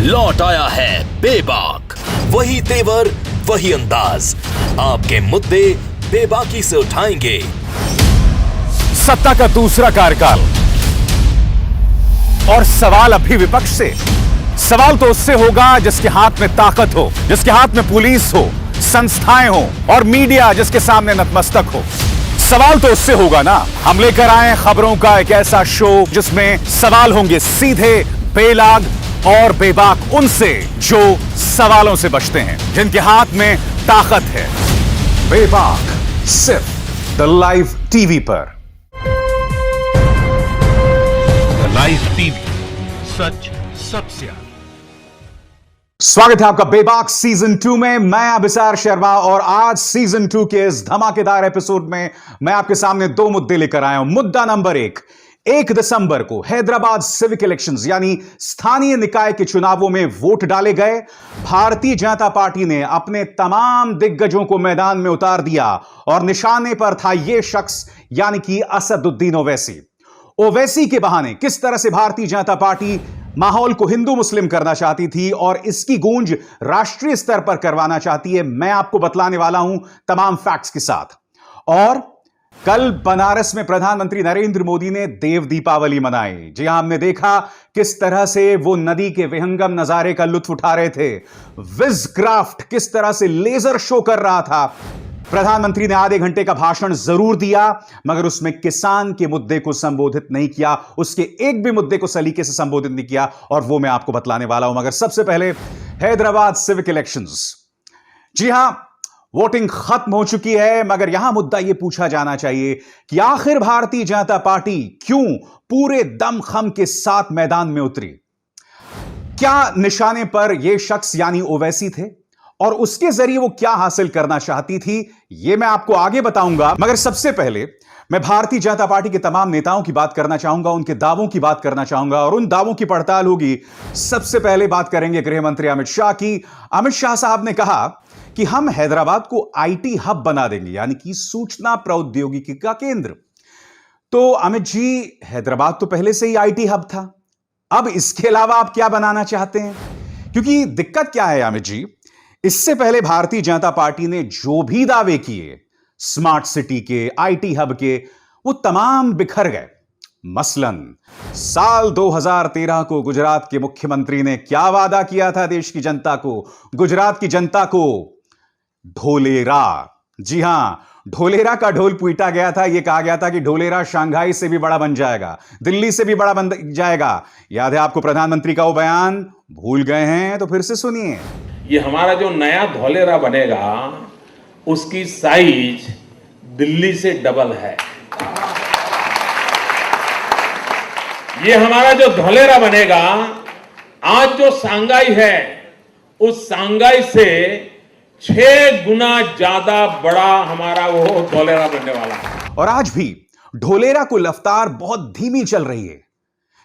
लौट आया है बेबाक। वही तेवर, वही अंदाज, आपके मुद्दे बेबाकी से उठाएंगे। सत्ता का दूसरा कार्यकाल और सवाल अभी विपक्ष से। सवाल तो उससे होगा जिसके हाथ में ताकत हो, जिसके हाथ में पुलिस हो, संस्थाएं हो और मीडिया जिसके सामने नतमस्तक हो। सवाल तो उससे होगा ना। हम लेकर आए खबरों का एक ऐसा शो जिसमें सवाल होंगे सीधे, बेलाग और बेबाक उनसे जो सवालों से बचते हैं, जिनके हाथ में ताकत है। बेबाक सिर्फ द लाइव टीवी पर। लाइव टीवी, सच सबसे आगे। स्वागत है आपका बेबाक सीजन 2 में। मैं अभिसार शर्मा और आज सीजन 2 के इस धमाकेदार एपिसोड में मैं आपके सामने दो मुद्दे लेकर आया हूं। मुद्दा नंबर 1 दिसंबर को हैदराबाद सिविक इलेक्शंस यानी स्थानीय निकाय के चुनावों में वोट डाले गए। भारतीय जनता पार्टी ने अपने तमाम दिग्गजों को मैदान में उतार दिया और निशाने पर था यह शख्स यानी कि असदुद्दीन ओवैसी। ओवैसी के बहाने किस तरह से भारतीय जनता पार्टी माहौल को हिंदू मुस्लिम करना चाहती थी और इसकी गूंज राष्ट्रीय स्तर पर करवाना चाहती है, मैं आपको बतलाने वाला हूं तमाम फैक्ट्स के साथ। और कल बनारस में प्रधानमंत्री नरेंद्र मोदी ने देव दीपावली मनाई। जी हां, हमने देखा किस तरह से वो नदी के विहंगम नजारे का लुत्फ उठा रहे थे। विजक्राफ्ट किस तरह से लेजर शो कर रहा था। प्रधानमंत्री ने आधे घंटे का भाषण जरूर दिया मगर उसमें किसान के मुद्दे को संबोधित नहीं किया, उसके एक भी मुद्दे को सलीके से संबोधित नहीं किया और वो मैं आपको बतलाने वाला हूं। मगर सबसे पहले हैदराबाद सिविक इलेक्शंस। जी हां, वोटिंग खत्म हो चुकी है मगर यहां मुद्दा यह पूछा जाना चाहिए कि आखिर भारतीय जनता पार्टी क्यों पूरे दमखम के साथ मैदान में उतरी। क्या निशाने पर यह शख्स यानी ओवैसी थे और उसके जरिए वो क्या हासिल करना चाहती थी, यह मैं आपको आगे बताऊंगा। मगर सबसे पहले मैं भारतीय जनता पार्टी के तमाम नेताओं की बात करना चाहूंगा, उनके दावों की बात करना चाहूंगा और उन दावों की पड़ताल होगी। सबसे पहले बात करेंगे गृह मंत्री अमित शाह की। अमित शाह साहब ने कहा कि हम हैदराबाद को आईटी हब बना देंगे यानी कि सूचना प्रौद्योगिकी का केंद्र। तो अमित जी, हैदराबाद तो पहले से ही आईटी हब था, अब इसके अलावा आप क्या बनाना चाहते हैं? क्योंकि दिक्कत क्या है अमित जी, इससे पहले भारतीय जनता पार्टी ने जो भी दावे किए स्मार्ट सिटी के, आईटी हब के, वो तमाम बिखर गए। मसलन साल 2013 को गुजरात के मुख्यमंत्री ने क्या वादा किया था देश की जनता को, गुजरात की जनता को? ढोलेरा। जी हां, ढोलेरा का ढोल पीटा गया था। यह कहा गया था कि ढोलेरा शंघाई से भी बड़ा बन जाएगा, दिल्ली से भी बड़ा बन जाएगा। याद है आपको प्रधानमंत्री का वो बयान? भूल गए हैं तो फिर से सुनिए। ये हमारा जो नया धौलेरा बनेगा उसकी साइज दिल्ली से डबल है। ये हमारा जो धौलेरा बनेगा, आज जो सांगाई है उस सांगाई से 6 गुना ज्यादा बड़ा हमारा वो धौलेरा बनने वाला है। और आज भी ढोलेरा को रफ्तार बहुत धीमी चल रही है।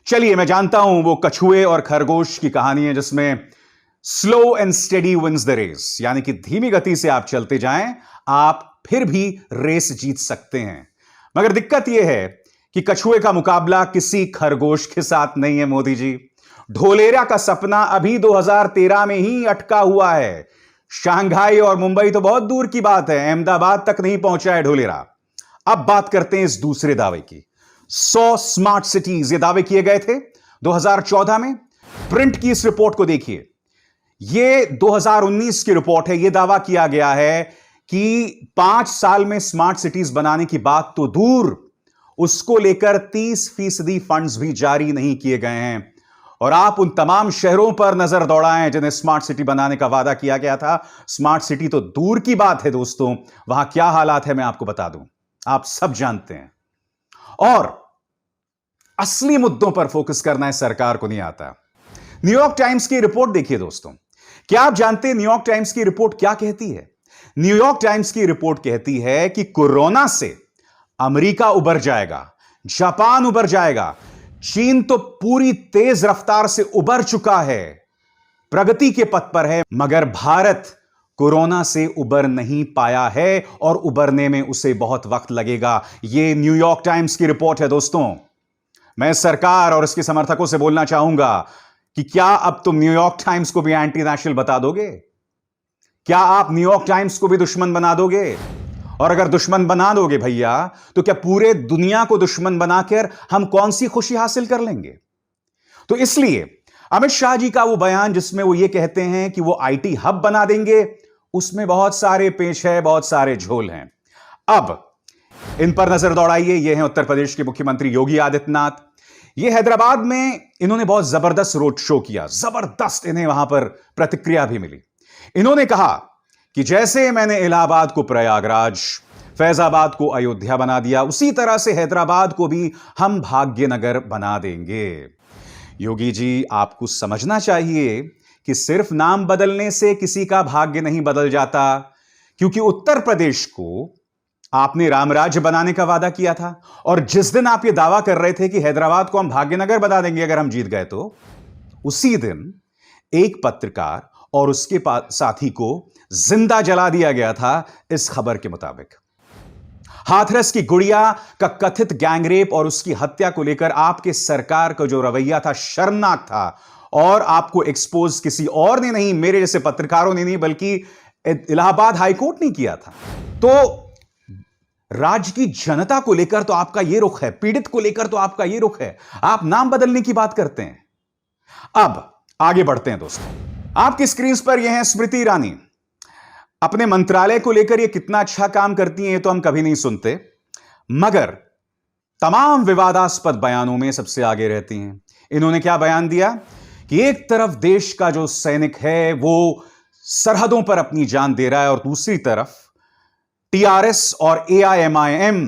चलिए, मैं जानता हूं वो कछुए और खरगोश की कहानी है जिसमें slow and steady wins the race, यानी कि धीमी गति से आप चलते जाएं, आप फिर भी रेस जीत सकते हैं। मगर दिक्कत यह है कि कछुए का मुकाबला किसी खरगोश के साथ नहीं है मोदी जी। ढोलेरा का सपना अभी 2013 में ही अटका हुआ है। शंघाई और मुंबई तो बहुत दूर की बात है, अहमदाबाद तक नहीं पहुंचा है ढोलेरा। अब बात करते हैं इस दूसरे दावे की। 100 स्मार्ट सिटीज, ये दावे किए गए थे 2014 में। प्रिंट की इस रिपोर्ट को देखिए, ये 2019 की रिपोर्ट है। यह दावा किया गया है कि 5 साल में स्मार्ट सिटीज बनाने की बात तो दूर, उसको लेकर 30% फंड्स भी जारी नहीं किए गए हैं। और आप उन तमाम शहरों पर नजर दौड़ाएं जिन्हें स्मार्ट सिटी बनाने का वादा किया गया था। स्मार्ट सिटी तो दूर की बात है दोस्तों, वहां क्या हालात है मैं आपको बता दूं, आप सब जानते हैं। और असली मुद्दों पर फोकस करना इस सरकार को नहीं आता। न्यूयॉर्क टाइम्स की रिपोर्ट देखिए दोस्तों। क्या आप जानते हैं न्यूयॉर्क टाइम्स की रिपोर्ट क्या कहती है? न्यूयॉर्क टाइम्स की रिपोर्ट कहती है कि कोरोना से अमेरिका उबर जाएगा, जापान उबर जाएगा, चीन तो पूरी तेज रफ्तार से उबर चुका है, प्रगति के पथ पर है, मगर भारत कोरोना से उबर नहीं पाया है और उबरने में उसे बहुत वक्त लगेगा। यह न्यूयॉर्क टाइम्स की रिपोर्ट है दोस्तों। मैं सरकार और इसके समर्थकों से बोलना चाहूंगा कि क्या अब तुम न्यूयॉर्क टाइम्स को भी एंटी नेशनल बता दोगे? क्या आप न्यूयॉर्क टाइम्स को भी दुश्मन बना दोगे? और अगर दुश्मन बना दोगे भैया, तो क्या पूरे दुनिया को दुश्मन बनाकर हम कौन सी खुशी हासिल कर लेंगे? तो इसलिए अमित शाह जी का वो बयान जिसमें वो ये कहते हैं कि वो आईटी हब बना देंगे, उसमें बहुत सारे पेश है, बहुत सारे झोल हैं। अब इन पर नजर दौड़ाइए। ये हैं उत्तर प्रदेश के मुख्यमंत्री योगी आदित्यनाथ। ये हैदराबाद में इन्होंने बहुत जबरदस्त रोड शो किया, जबरदस्त इन्हें वहां पर प्रतिक्रिया भी मिली। इन्होंने कहा कि जैसे मैंने इलाहाबाद को प्रयागराज, फैजाबाद को अयोध्या बना दिया, उसी तरह से हैदराबाद को भी हम भाग्यनगर बना देंगे। योगी जी, आपको समझना चाहिए कि सिर्फ नाम बदलने से किसी का भाग्य नहीं बदल जाता, क्योंकि उत्तर प्रदेश को आपने रामराज्य बनाने का वादा किया था, और जिस दिन आप ये दावा कर रहे थे कि हैदराबाद को हम भाग्यनगर बना देंगे अगर हम जीत गए, तो उसी दिन एक पत्रकार और उसके साथी को जिंदा जला दिया गया था। इस खबर के मुताबिक हाथरस की गुड़िया का कथित गैंगरेप और उसकी हत्या को लेकर आपके सरकार का जो रवैया था शर्मनाक था, और आपको एक्सपोज किसी और ने नहीं, मेरे जैसे पत्रकारों ने नहीं, बल्कि इलाहाबाद हाईकोर्ट ने किया था। तो राज्य की जनता को लेकर तो आपका यह रुख है, पीड़ित को लेकर तो आपका यह रुख है, आप नाम बदलने की बात करते हैं। अब आगे बढ़ते हैं दोस्तों। आपकी स्क्रीन पर यह है स्मृति ईरानी। अपने मंत्रालय को लेकर ये कितना अच्छा काम करती हैं ये तो हम कभी नहीं सुनते, मगर तमाम विवादास्पद बयानों में सबसे आगे रहती हैं। इन्होंने क्या बयान दिया कि एक तरफ देश का जो सैनिक है वो सरहदों पर अपनी जान दे रहा है, और दूसरी तरफ टीआरएस और एआईएमआईएम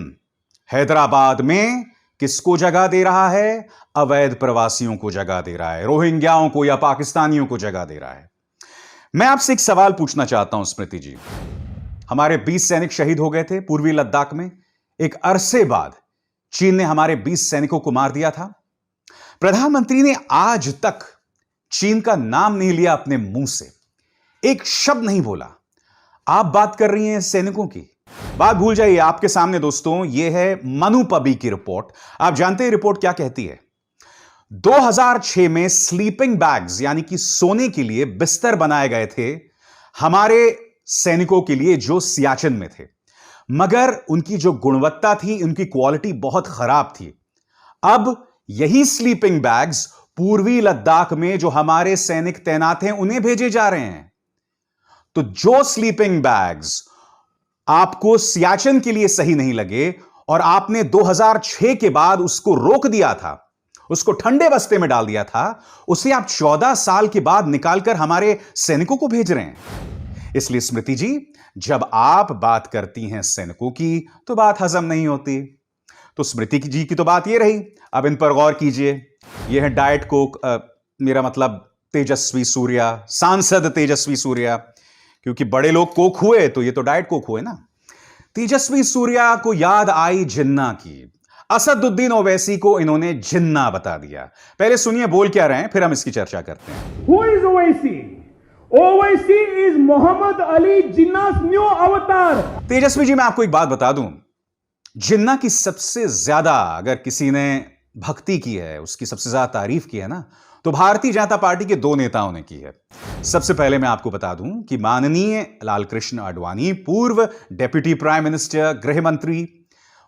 हैदराबाद में किसको जगह दे रहा है? अवैध प्रवासियों को जगह दे रहा है, रोहिंग्याओं को या पाकिस्तानियों को जगह दे रहा है। मैं आपसे एक सवाल पूछना चाहता हूं स्मृति जी। हमारे 20 सैनिक शहीद हो गए थे पूर्वी लद्दाख में। एक अरसे बाद चीन ने हमारे 20 सैनिकों को मार दिया था। प्रधानमंत्री ने आज तक चीन का नाम नहीं लिया अपने मुंह से, एक शब्द नहीं बोला। आप बात कर रही हैं सैनिकों की, बात भूल जाइए। आपके सामने दोस्तों यह है मनु पबी की रिपोर्ट। आप जानते हैं रिपोर्ट क्या कहती है? 2006 में स्लीपिंग बैग्स यानी कि सोने के लिए बिस्तर बनाए गए थे हमारे सैनिकों के लिए जो सियाचिन में थे, मगर उनकी जो गुणवत्ता थी, उनकी क्वालिटी बहुत खराब थी। अब यही स्लीपिंग बैग्स पूर्वी लद्दाख में जो हमारे सैनिक तैनात हैं उन्हें भेजे जा रहे हैं। तो जो स्लीपिंग बैग्स आपको सियाचिन के लिए सही नहीं लगे और आपने 2006 के बाद उसको रोक दिया था, उसको ठंडे बस्ते में डाल दिया था, उसे आप 14 साल के बाद निकालकर हमारे सैनिकों को भेज रहे हैं। इसलिए स्मृति जी, जब आप बात करती हैं सैनिकों की तो बात हजम नहीं होती। तो स्मृति जी की तो बात ये रही, अब इन पर गौर कीजिए। यह है डाइट कोक, मेरा मतलब तेजस्वी सूर्या, सांसद तेजस्वी सूर्या, क्योंकि बड़े लोग कोक हुए तो ये तो डाइट कोक हुए ना। तेजस्वी सूर्या को याद आई जिन्ना की, असदुद्दीन ओवैसी को इन्होंने जिन्ना बता दिया। पहले सुनिए बोल क्या रहे हैं, फिर हम इसकी चर्चा करते हैं। Who is Owaisi? Owaisi is Muhammad Ali Jinnah's new avatar. Tejashwi ji, मैं आपको एक बात बता दूं, जिन्ना की सबसे ज्यादा अगर किसी ने भक्ति की है, उसकी सबसे ज्यादा तारीफ की है ना, तो भारतीय जनता पार्टी के दो नेताओं ने की है। सबसे पहले मैं आपको बता दूं कि माननीय लालकृष्ण आडवाणी, पूर्व डेप्यूटी प्राइम मिनिस्टर, गृह मंत्री,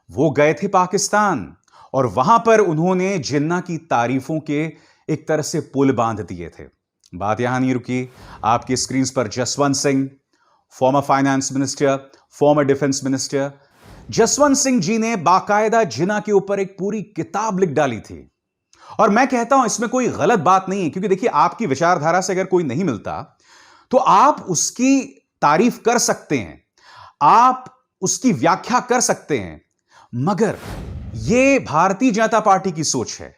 वो गए थे पाकिस्तान और वहां पर उन्होंने जिन्ना की तारीफों के एक तरह से पुल बांध दिए थे। बात यहां नहीं रुकी। आपकी स्क्रीन पर Jaswant Singh, former finance minister, former defence minister, Jaswant Singh ji ने बाकायदा जिन्ना के ऊपर एक पूरी किताब लिख डाली थी। और मैं कहता हूं इसमें कोई गलत बात नहीं है, क्योंकि देखिए आपकी विचारधारा से अगर कोई नहीं मिलता तो आप उसकी तारीफ कर सकते हैं, आप उसकी व्याख्या कर सकते हैं, मगर यह भारतीय जनता पार्टी की सोच है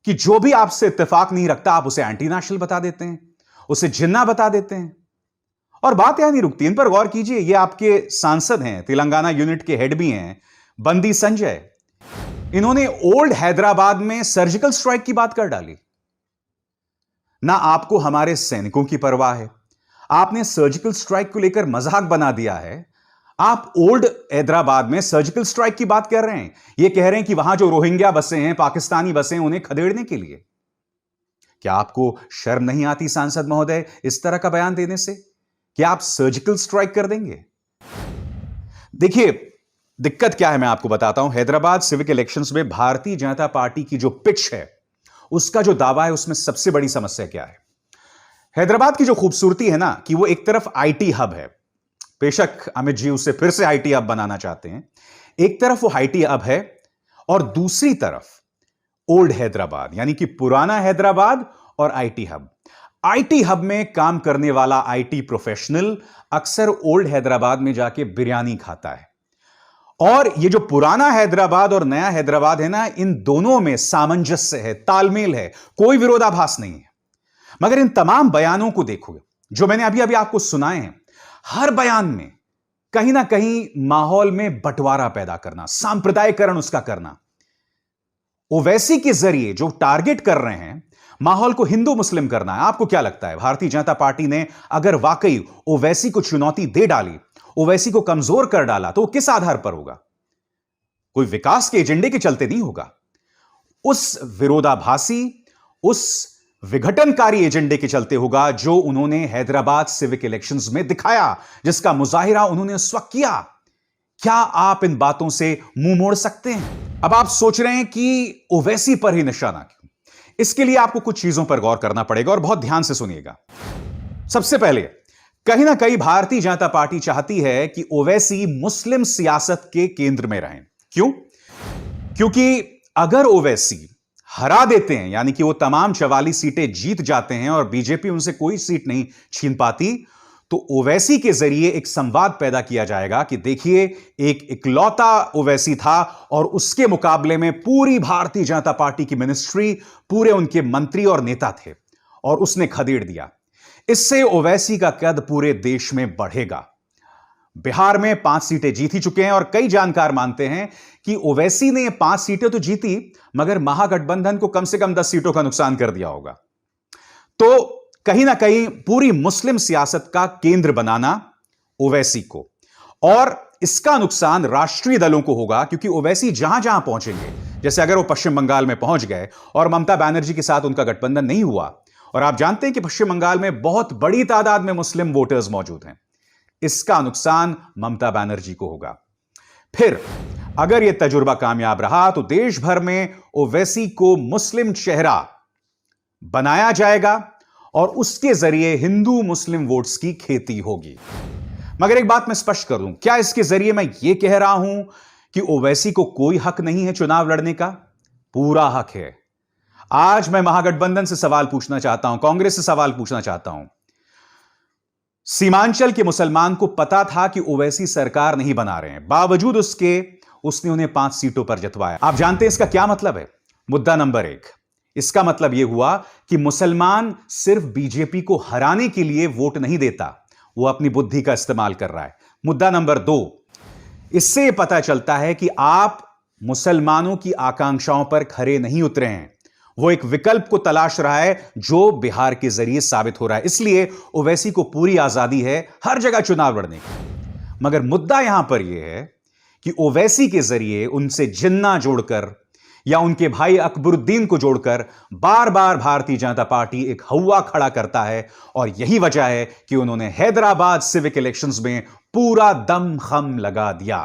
कि जो भी आपसे इत्तेफाक नहीं रखता आप उसे एंटी नेशनल बता देते हैं, उसे जिन्ना बता देते हैं। और बात यहां नहीं रुकती, इन पर गौर कीजिए। ये आपके सांसद हैं, तेलंगाना यूनिट के हेड भी हैं, बंदी संजय। इन्होंने ओल्ड हैदराबाद में सर्जिकल स्ट्राइक की बात कर डाली। ना आपको हमारे सैनिकों की परवाह है, आपने सर्जिकल स्ट्राइक को लेकर मजाक बना दिया है। आप ओल्ड हैदराबाद में सर्जिकल स्ट्राइक की बात कर रहे हैं, यह कह रहे हैं कि वहां जो रोहिंग्या बसे हैं, पाकिस्तानी बसे हैं, उन्हें खदेड़ने के लिए। क्या आपको शर्म नहीं आती सांसद महोदय इस तरह का बयान देने से? क्या आप सर्जिकल स्ट्राइक कर देंगे? देखिए, दिक्कत क्या है मैं आपको बताता हूं। हैदराबाद सिविक इलेक्शंस में भारतीय जनता पार्टी की जो पिच है, उसका जो दावा है, उसमें सबसे बड़ी समस्या क्या है? हैदराबाद की जो खूबसूरती है ना कि वो एक तरफ आईटी हब है। बेशक अमित जी उसे फिर से आईटी हब बनाना चाहते हैं। एक तरफ वो आईटी हब है और दूसरी तरफ ओल्ड हैदराबाद, यानी कि पुराना हैदराबाद और आईटी हब। आईटी हब में काम करने वाला आईटी प्रोफेशनल अक्सर ओल्ड हैदराबाद में जाके बिरयानी खाता है। और ये जो पुराना हैदराबाद और नया हैदराबाद है ना, इन दोनों में सामंजस्य है, तालमेल है, कोई विरोधाभास नहीं है। मगर इन तमाम बयानों को देखोगे जो मैंने अभी अभी आपको सुनाए हैं, हर बयान में कहीं ना कहीं माहौल में बंटवारा पैदा करना, सांप्रदायिकरण उसका करना। ओवैसी के जरिए जो टारगेट कर रहे हैं माहौल को हिंदू मुस्लिम करना है। आपको क्या लगता है, भारतीय जनता पार्टी ने अगर वाकई ओवैसी को चुनौती दे डाली, ओवैसी को कमजोर कर डाला, तो किस आधार पर होगा? कोई विकास के एजेंडे के चलते नहीं होगा। उस विरोधाभासी, उस विघटनकारी एजेंडे के चलते होगा जो उन्होंने हैदराबाद सिविक इलेक्शंस में दिखाया, जिसका मुजाहिरा उन्होंने उस वक्त किया। क्या आप इन बातों से मुंह मोड़ सकते हैं? अब आप सोच रहे हैं कि ओवैसी पर ही निशाना क्यों? इसके लिए आपको कुछ चीजों पर गौर करना पड़ेगा और बहुत ध्यान से सुनिएगा। सबसे पहले, कहीं ना कहीं भारतीय जनता पार्टी चाहती है कि ओवैसी मुस्लिम सियासत के केंद्र में रहें। क्यों? क्योंकि अगर ओवैसी हरा देते हैं, यानी कि वो तमाम 44 सीटें जीत जाते हैं और बीजेपी उनसे कोई सीट नहीं छीन पाती, तो ओवैसी के जरिए एक संवाद पैदा किया जाएगा कि देखिए, एक इकलौता ओवैसी था और उसके मुकाबले में पूरी भारतीय जनता पार्टी की मिनिस्ट्री, पूरे उनके मंत्री और नेता थे और उसने खदेड़ दिया। इससे ओवैसी का कद पूरे देश में बढ़ेगा। बिहार में 5 सीटें जीत ही चुके हैं और कई जानकार मानते हैं कि ओवैसी ने 5 सीटें तो जीती, मगर महागठबंधन को कम से कम 10 सीटों का नुकसान कर दिया होगा। तो कहीं ना कहीं पूरी मुस्लिम सियासत का केंद्र बनाना ओवैसी को, और इसका नुकसान राष्ट्रीय दलों को होगा, क्योंकि ओवैसी जहां जहां पहुंचेंगे, जैसे अगर वो पश्चिम बंगाल में पहुंच गए और ममता बनर्जी के साथ उनका गठबंधन नहीं हुआ, और आप जानते हैं कि पश्चिम बंगाल में बहुत बड़ी तादाद में मुस्लिम वोटर्स मौजूद हैं, इसका नुकसान ममता बनर्जी को होगा। फिर अगर यह तजुर्बा कामयाब रहा तो देश भर में ओवैसी को मुस्लिम चेहरा बनाया जाएगा और उसके जरिए हिंदू मुस्लिम वोट्स की खेती होगी। मगर एक बात मैं स्पष्ट कर दूं, क्या इसके जरिए मैं यह कह रहा हूं कि ओवैसी को कोई हक नहीं है चुनाव लड़ने का? पूरा हक है। आज मैं महागठबंधन से सवाल पूछना चाहता हूं, कांग्रेस से सवाल पूछना चाहता हूं। सीमांचल के मुसलमान को पता था कि ओवैसी सरकार नहीं बना रहे हैं, बावजूद उसके उसने उन्हें 5 सीटों पर जितवाया। आप जानते हैं इसका क्या मतलब है? मुद्दा नंबर 1, इसका मतलब यह हुआ कि मुसलमान सिर्फ बीजेपी को हराने के लिए वोट नहीं देता, वो अपनी बुद्धि का इस्तेमाल कर रहा है। मुद्दा नंबर 2, इससे यह पता चलता है कि आप मुसलमानों की आकांक्षाओं पर खरे नहीं उतरे हैं, वो एक विकल्प को तलाश रहा है जो बिहार के जरिए साबित हो रहा है। इसलिए ओवैसी को पूरी आजादी है हर जगह चुनाव लड़ने की। मगर मुद्दा यहां पर यह है कि ओवैसी के जरिए उनसे जिन्ना जोड़कर या उनके भाई अकबरुद्दीन को जोड़कर बार बार भारतीय जनता पार्टी एक हवा खड़ा करता है, और यही वजह है कि उन्होंने हैदराबाद सिविक इलेक्शंस में पूरा दम खम लगा दिया।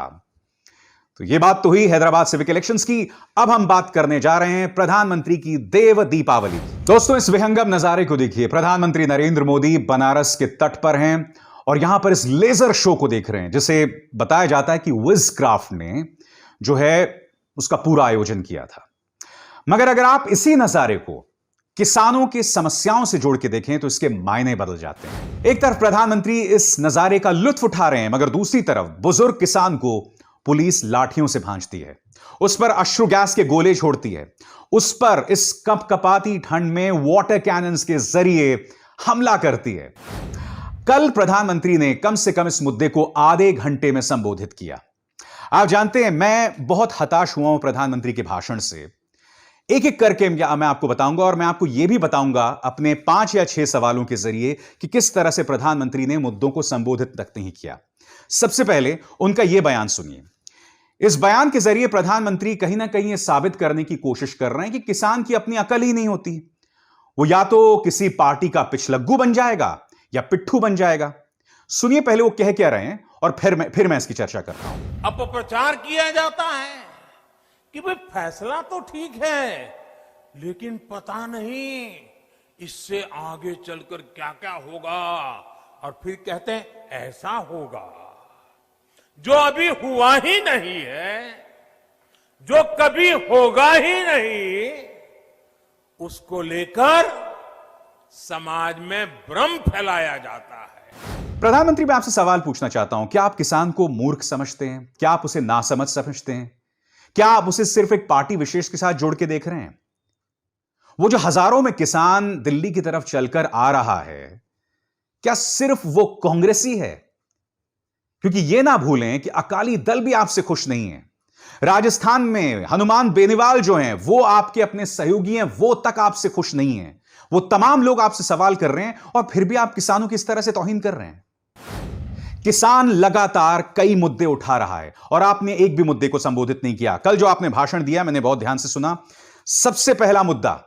तो यह बात तो हुई हैदराबाद सिविक इलेक्शंस की। अब हम बात करने जा रहे हैं प्रधानमंत्री की देव दीपावली। दोस्तों, इस विहंगम नजारे को देखिए। प्रधानमंत्री नरेंद्र मोदी बनारस के तट पर हैं और यहां पर इस लेजर शो को देख रहे हैं, जिसे बताया जाता है कि विजक्राफ्ट ने जो है उसका पूरा आयोजन किया था। मगर अगर आप इसी नजारे को किसानों की समस्याओं से जोड़ के देखें तो इसके मायने बदल जाते हैं। एक तरफ प्रधानमंत्री इस नजारे का लुत्फ उठा रहे हैं, मगर दूसरी तरफ बुजुर्ग किसान को पुलिस लाठियों से भांजती है, उस पर अश्रु गैस के गोले छोड़ती है, उस पर इस कपकपाती ठंड में वाटर कैनन्स के जरिए हमला करती है। कल प्रधानमंत्री ने कम से कम इस मुद्दे को आधे घंटे में संबोधित किया। आप जानते हैं, मैं बहुत हताश हुआ हूं प्रधानमंत्री के भाषण से। एक एक करके मैं आपको बताऊंगा, और मैं आपको यह भी बताऊंगा अपने 5 या 6 सवालों के जरिए कि किस तरह से प्रधानमंत्री ने मुद्दों को संबोधित तक नहीं किया। सबसे पहले उनका यह बयान सुनिए। इस बयान के जरिए प्रधानमंत्री कहीं ना कहीं यह साबित करने की कोशिश कर रहे हैं कि किसान की अपनी अकल ही नहीं होती। वो या तो किसी पार्टी का पिछलग्गू बन जाएगा या पिट्ठू बन जाएगा। सुनिए पहले वो कह क्या रहे हैं और फिर मैं इसकी चर्चा करता हूं। अपप्रचार किया जाता है कि भाई फैसला तो ठीक है, लेकिन पता नहीं इससे आगे चलकर क्या क्या होगा, और फिर कहते हैं ऐसा होगा जो अभी हुआ ही नहीं है, जो कभी होगा ही नहीं, उसको लेकर समाज में भ्रम फैलाया जाता है। प्रधानमंत्री, मैं आपसे सवाल पूछना चाहता हूं, क्या आप किसान को मूर्ख समझते हैं? क्या आप उसे नासमझ समझते हैं? क्या आप उसे सिर्फ एक पार्टी विशेष के साथ जोड़ के देख रहे हैं? वो जो हजारों में किसान दिल्ली की तरफ चलकर आ रहा है, क्या सिर्फ वो कांग्रेसी है? क्योंकि यह ना भूलें कि अकाली दल भी आपसे खुश नहीं है। राजस्थान में हनुमान बेनीवाल जो हैं, वो आपके अपने सहयोगी हैं, वो तक आपसे खुश नहीं है। वो तमाम लोग आपसे सवाल कर रहे हैं और फिर भी आप किसानों की इस तरह से तौहीन कर रहे हैं। किसान लगातार कई मुद्दे उठा रहा है और आपने एक भी मुद्दे को संबोधित नहीं किया। कल जो आपने भाषण दिया, मैंने बहुत ध्यान से सुना। सबसे पहला मुद्दा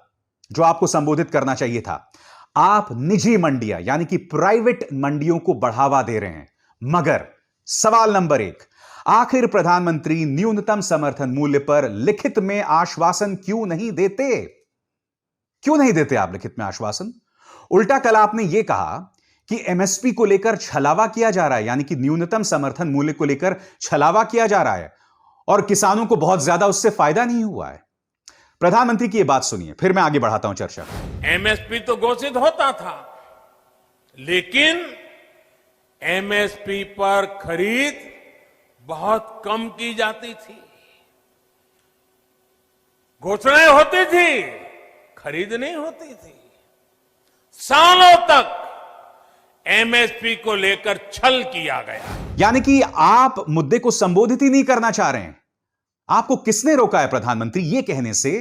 जो आपको संबोधित करना चाहिए था, आप निजी मंडियां यानी कि प्राइवेट मंडियों को बढ़ावा दे रहे हैं। मगर सवाल नंबर 1, आखिर प्रधानमंत्री न्यूनतम समर्थन मूल्य पर लिखित में आश्वासन क्यों नहीं देते? क्यों नहीं देते आप लिखित में आश्वासन? उल्टा कल आपने यह कहा कि एमएसपी को लेकर छलावा किया जा रहा है, यानी कि न्यूनतम समर्थन मूल्य को लेकर छलावा किया जा रहा है और किसानों को बहुत ज्यादा उससे फायदा नहीं हुआ है। प्रधानमंत्री की यह बात सुनिए, फिर मैं आगे बढ़ाता हूं चर्चा। एमएसपी तो घोषित होता था, लेकिन एमएसपी पर खरीद बहुत कम की जाती थी। घोषणाएं होती थी, खरीद नहीं होती थी। सालों तक एमएसपी को लेकर छल किया गया। यानी कि आप मुद्दे को संबोधित ही नहीं करना चाह रहे हैं। आपको किसने रोका है प्रधानमंत्री ये कहने से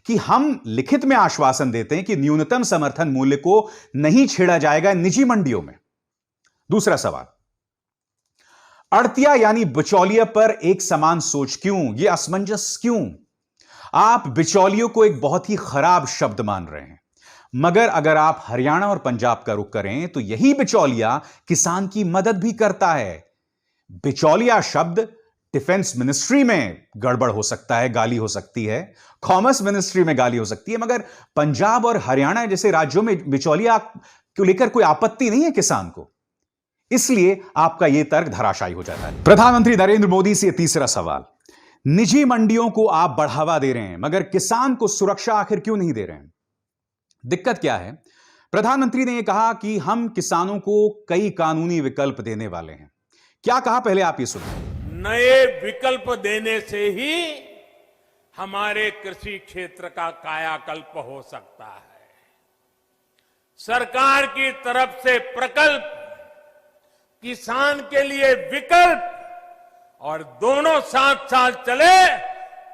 कि हम लिखित में आश्वासन देते हैं कि न्यूनतम समर्थन मूल्य को नहीं छेड़ा जाएगा निजी मंडियों में? दूसरा सवाल, अड़तिया यानी बिचौलिया पर एक समान सोच क्यों? यह असमंजस क्यों? आप बिचौलियों को एक बहुत ही खराब शब्द मान रहे हैं, मगर अगर आप हरियाणा और पंजाब का रुख करें तो यही बिचौलिया किसान की मदद भी करता है। बिचौलिया शब्द डिफेंस मिनिस्ट्री में गड़बड़ हो सकता है, गाली हो सकती है, कॉमर्स मिनिस्ट्री में गाली हो सकती है, मगर पंजाब और हरियाणा जैसे राज्यों में बिचौलिया को लेकर कोई आपत्ति नहीं है किसान को। इसलिए आपका यह तर्क धराशायी हो जाता है। प्रधानमंत्री नरेंद्र मोदी से तीसरा सवाल, निजी मंडियों को आप बढ़ावा दे रहे हैं मगर किसान को सुरक्षा आखिर क्यों नहीं दे रहे हैं? दिक्कत क्या है? प्रधानमंत्री ने यह कहा कि हम किसानों को कई कानूनी विकल्प देने वाले हैं। क्या कहा, पहले आप ये सुनिए। नए विकल्प देने से ही हमारे कृषि क्षेत्र का कायाकल्प हो सकता है। सरकार की तरफ से प्रकल्प, किसान के लिए विकल्प, और दोनों साथ साथ चले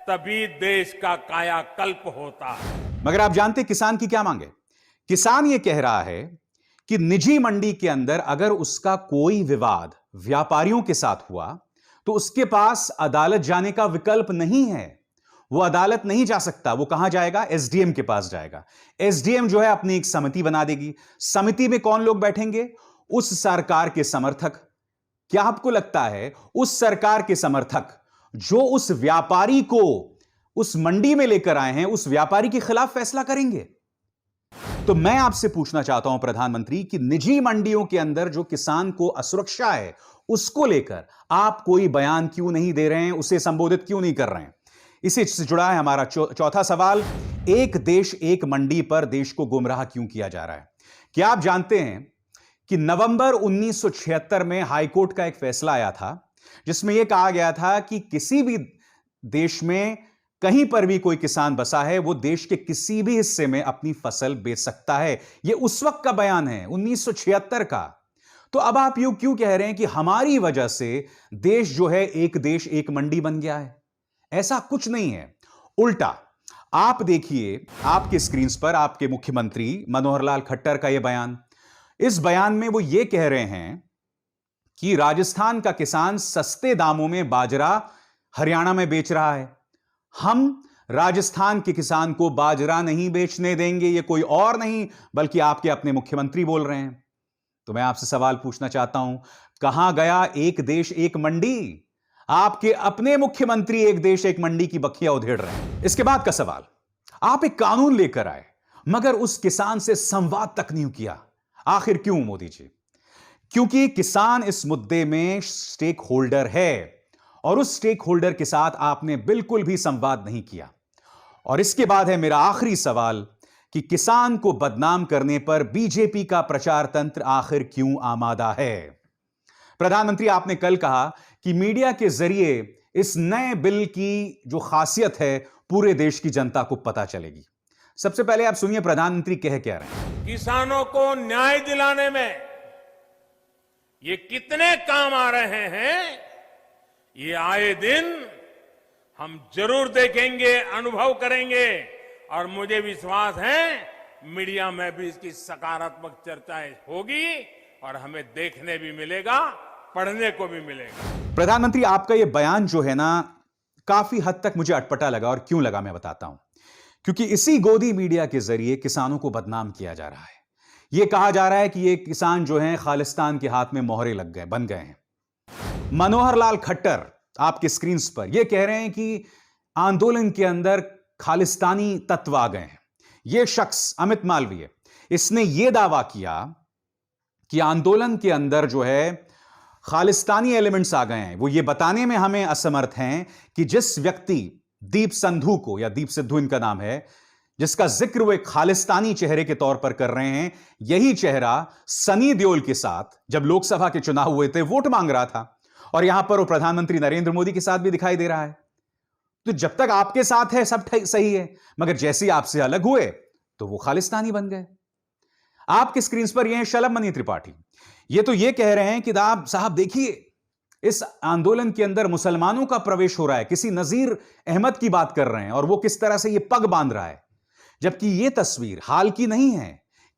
तभी देश का कायाकल्प होता है। मगर आप जानते किसान की क्या मांग है? किसान यह कह रहा है कि निजी मंडी के अंदर अगर उसका कोई विवाद व्यापारियों के साथ हुआ तो उसके पास अदालत जाने का विकल्प नहीं है। वो अदालत नहीं जा सकता। वो कहां जाएगा? एसडीएम के पास जाएगा। एसडीएम जो है अपनी एक समिति बना देगी। समिति में कौन लोग बैठेंगे? उस सरकार के समर्थक। क्या आपको लगता है उस सरकार के समर्थक जो उस व्यापारी को उस मंडी में लेकर आए हैं, उस व्यापारी के खिलाफ फैसला करेंगे? तो मैं आपसे पूछना चाहता हूं प्रधानमंत्री कि निजी मंडियों के अंदर जो किसान को असुरक्षा है उसको लेकर आप कोई बयान क्यों नहीं दे रहे हैं, उसे संबोधित क्यों नहीं कर रहे हैं? इसी से जुड़ा है हमारा चौथा सवाल, एक देश एक मंडी पर देश को गुमराह क्यों किया जा रहा है? क्या आप जानते हैं कि नवंबर 1976 में हाईकोर्ट का एक फैसला आया था जिसमें यह कहा गया था कि किसी भी देश में कहीं पर भी कोई किसान बसा है वो देश के किसी भी हिस्से में अपनी फसल बेच सकता है। यह उस वक्त का बयान है, 1976 का। तो अब आप यूं क्यों कह रहे हैं कि हमारी वजह से देश जो है एक देश एक मंडी बन गया है? ऐसा कुछ नहीं है। उल्टा आप देखिए आपके स्क्रीन पर आपके मुख्यमंत्री मनोहर लाल खट्टर का यह बयान। इस बयान में वो ये कह रहे हैं कि राजस्थान का किसान सस्ते दामों में बाजरा हरियाणा में बेच रहा है। हम राजस्थान के किसान को बाजरा नहीं बेचने देंगे, ये कोई और नहीं बल्कि आपके अपने मुख्यमंत्री बोल रहे हैं। तो मैं आपसे सवाल पूछना चाहता हूं, कहां गया एक देश एक मंडी? आपके अपने मुख्यमंत्री एक देश एक मंडी की बखिया उधेड़ रहे हैं। इसके बाद का सवाल, आप एक कानून लेकर आए मगर उस किसान से संवाद तक नहीं किया। आखिर क्यों मोदी जी? क्योंकि किसान इस मुद्दे में स्टेक होल्डर है और उस स्टेक होल्डर के साथ आपने बिल्कुल भी संवाद नहीं किया। और इसके बाद है मेरा आखिरी सवाल कि किसान को बदनाम करने पर बीजेपी का प्रचार तंत्र आखिर क्यों आमादा है? प्रधानमंत्री, आपने कल कहा कि मीडिया के जरिए इस नए बिल की जो खासियत है पूरे देश की जनता को पता चलेगी। सबसे पहले आप सुनिए प्रधानमंत्री कह क्या रहे हैं। किसानों को न्याय दिलाने में ये कितने काम आ रहे हैं, ये आए दिन हम जरूर देखेंगे, अनुभव करेंगे और मुझे विश्वास है मीडिया में भी इसकी सकारात्मक चर्चाएं होगी और हमें देखने भी मिलेगा, पढ़ने को भी मिलेगा। प्रधानमंत्री, आपका यह बयान जो है ना काफी हद तक मुझे अटपटा लगा और क्यों लगा मैं बताता हूं। क्योंकि इसी गोदी मीडिया के जरिए किसानों को बदनाम किया जा रहा है। यह कहा जा रहा है कि ये किसान जो हैं खालिस्तान के हाथ में मोहरे लग गए, बन गए हैं। मनोहर लाल खट्टर आपके स्क्रीन पर यह कह रहे हैं कि आंदोलन के अंदर खालिस्तानी तत्व आ गए हैं। यह शख्स अमित मालवीय, इसने यह दावा किया कि आंदोलन के अंदर जो है खालिस्तानी एलिमेंट्स आ गए हैं। वो ये बताने में हमें असमर्थ हैं कि जिस व्यक्ति दीप संधू को, या दीप सिद्धू इनका नाम है, जिसका जिक्र वो एक खालिस्तानी चेहरे के तौर पर कर रहे हैं, यही चेहरा सनी देओल के साथ जब लोकसभा के चुनाव हुए थे वोट मांग रहा था और यहां पर वो प्रधानमंत्री नरेंद्र मोदी के साथ भी दिखाई दे रहा है। तो जब तक आपके साथ है सब सही है, मगर जैसे ही आपसे अलग हुए तो वो खालिस्तानी बन गए। आपके स्क्रीन पर ये हैं शलभ मनी त्रिपाठी। ये तो ये कह रहे हैं कि आप साहब देखिए इस आंदोलन के अंदर मुसलमानों का प्रवेश हो रहा है। किसी नजीर अहमद की बात कर रहे हैं और वो किस तरह से ये पग बांध रहा है, जबकि ये तस्वीर हाल की नहीं है,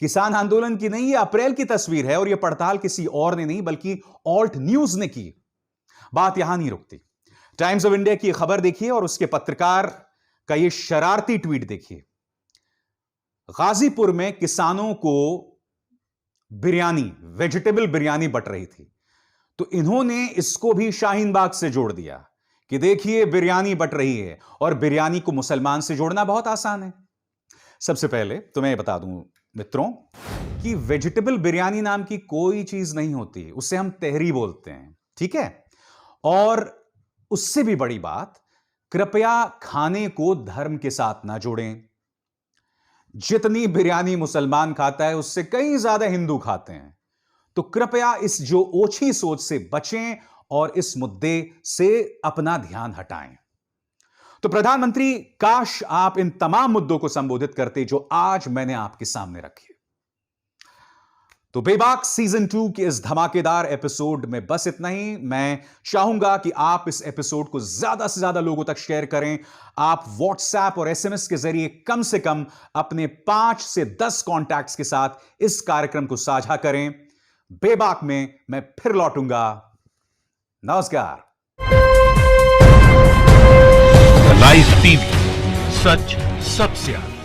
किसान आंदोलन की नहीं, ये अप्रैल की तस्वीर है और ये पड़ताल किसी और ने नहीं बल्कि ऑल्ट न्यूज ने की। बात यहां नहीं रुकती। टाइम्स ऑफ इंडिया की खबर देखिए और उसके पत्रकार का ये शरारती ट्वीट देखिए। गाजीपुर में किसानों को बिरयानी, वेजिटेबल बिरयानी बट रही थी, तो इन्होंने इसको भी शाहीन बाग से जोड़ दिया कि देखिए बिरयानी बट रही है। और बिरयानी को मुसलमान से जोड़ना बहुत आसान है। सबसे पहले तो मैं बता दूं मित्रों कि वेजिटेबल बिरयानी नाम की कोई चीज नहीं होती, उससे हम तहरी बोलते हैं, ठीक है। और उससे भी बड़ी बात, कृपया खाने को धर्म के साथ ना जोड़ें। जितनी बिरयानी मुसलमान खाता है उससे कई ज्यादा हिंदू खाते हैं, तो कृपया इस जो ओछी सोच से बचें और इस मुद्दे से अपना ध्यान हटाएं। तो प्रधानमंत्री, काश आप इन तमाम मुद्दों को संबोधित करते जो आज मैंने आपके सामने रखे। तो बेबाक सीजन 2 के इस धमाकेदार एपिसोड में बस इतना ही। मैं चाहूंगा कि आप इस एपिसोड को ज्यादा से ज्यादा लोगों तक शेयर करें। आप व्हाट्सएप और एसएमएस के जरिए कम से कम अपने 5 से 10 कॉन्टैक्ट्स के साथ इस कार्यक्रम को साझा करें। बेबाक में मैं फिर लौटूंगा। नमस्कार। लाइव टीवी, सच सबसे आगे।